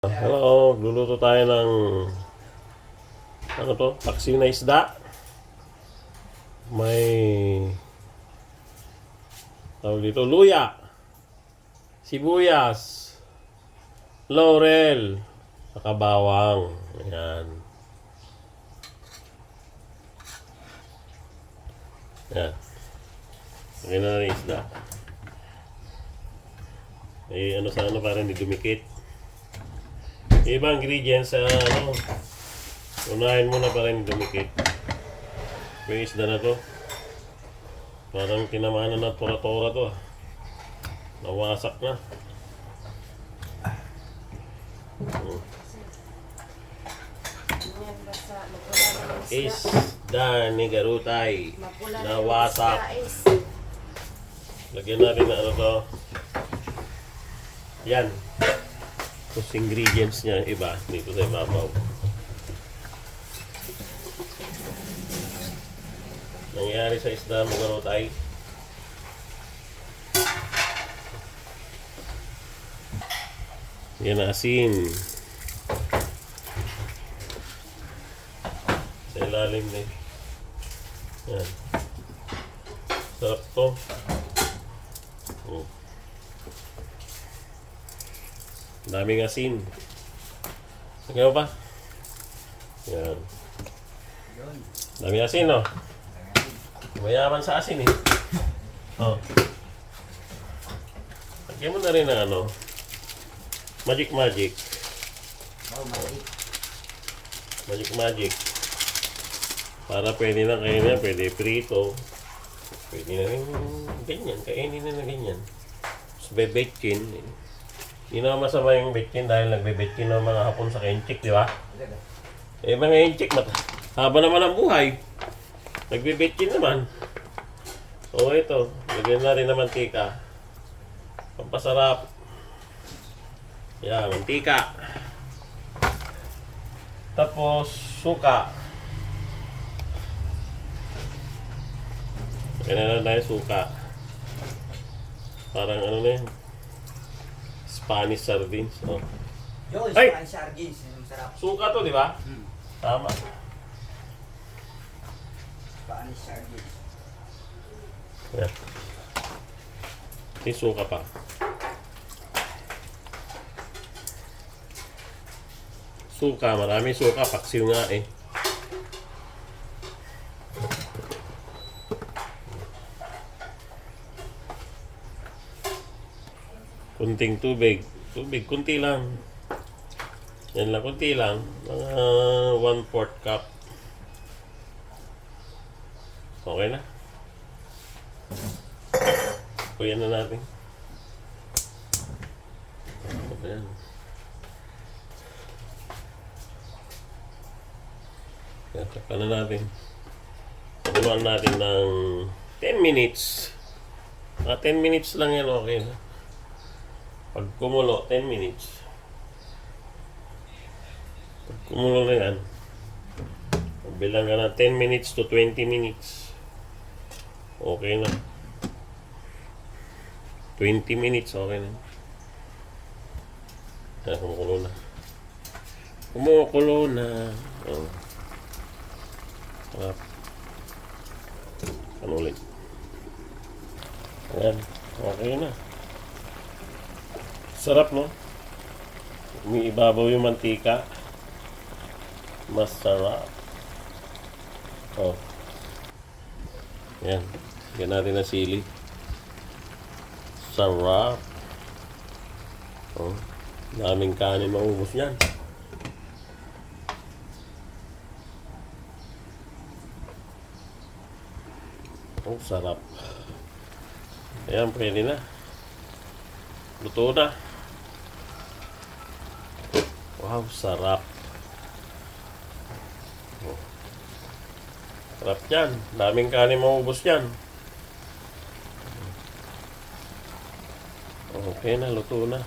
Hello, luluto tayo ng ano to? Paksiw na isda. May tawag dito, luya, sibuyas, laurel, saka bawang. Ayan. Ayan. Lagyan na ng isda. Ano sa ano para hindi dumikit. Ibang ingredients sa unahin mo na para hindi dumikit. Yung isda na to. Parang tinamaan na tora-tora to. Nawasak na. Isda ni garutay. Nawasak. Lagyan natin na ano to. Yan. Tapos ingredients niya iba dito sa ibabaw. Nangyari sa isda mo garutay. Yan na asin. Sa ilalim na yan. Sarap to. Daming asin. Sige mo pa? Yan. Daming asin, no? Mayaman sa asin, eh. Oh. Lagyan mo na rin ng ano. Magic. Oh, Magic. Para pwede na kainin, pwede prito. Pwede na rin ganyan. Kainin na ganyan. Tapos bebetchin. Hindi naman masama yung betchin dahil nagbe-betchin ng mga hapon sa kenchik, di ba? Eh, mga kenchik, haba naman ang buhay. Nagbe-betchin naman. So, ito. Lagyan na rin ng mantika. Pampasarap. Yan, mantika. Tapos, suka. Lagyan na tayo suka. Parang ano na yun. Spanish sardines. Oh. Yo, Ay! Spanish sardines. Yung sarap. Suka to, di ba? Tama. Spanish sardines. Yan. May suka pa. Suka, maraming suka. Paksiw nga eh. Kunting tubig. Tubig, kunti lang. Yan lang, kunti lang. Mga 1/4 cup. Okay na. Kuyan na natin. Ayan. Yan, tapan na natin. Paguluan natin ng 10 minutes. 10 minutes lang yan, okay na. Pag kumulo, 10 minutes. Pag kumulo na yan, magbilang ka na 10 minutes to 20 minutes. Okay na. 20 minutes, okay na. Kumukulo na. Kumukulo na. Oh. Sarap. Ano ulit? Ayan. Okay na. Sarap, no? Umiibabaw yung mantika. Masarap. Oh. Yan. Yan natin na sili. Sarap. Oh. Daming kanin maubos yan. Oh, sarap. Ayan, pwede na. Luto na. Wow, sarap. Oh. Sarap yan. Daming kanin maubos yan. Okay na, luto na.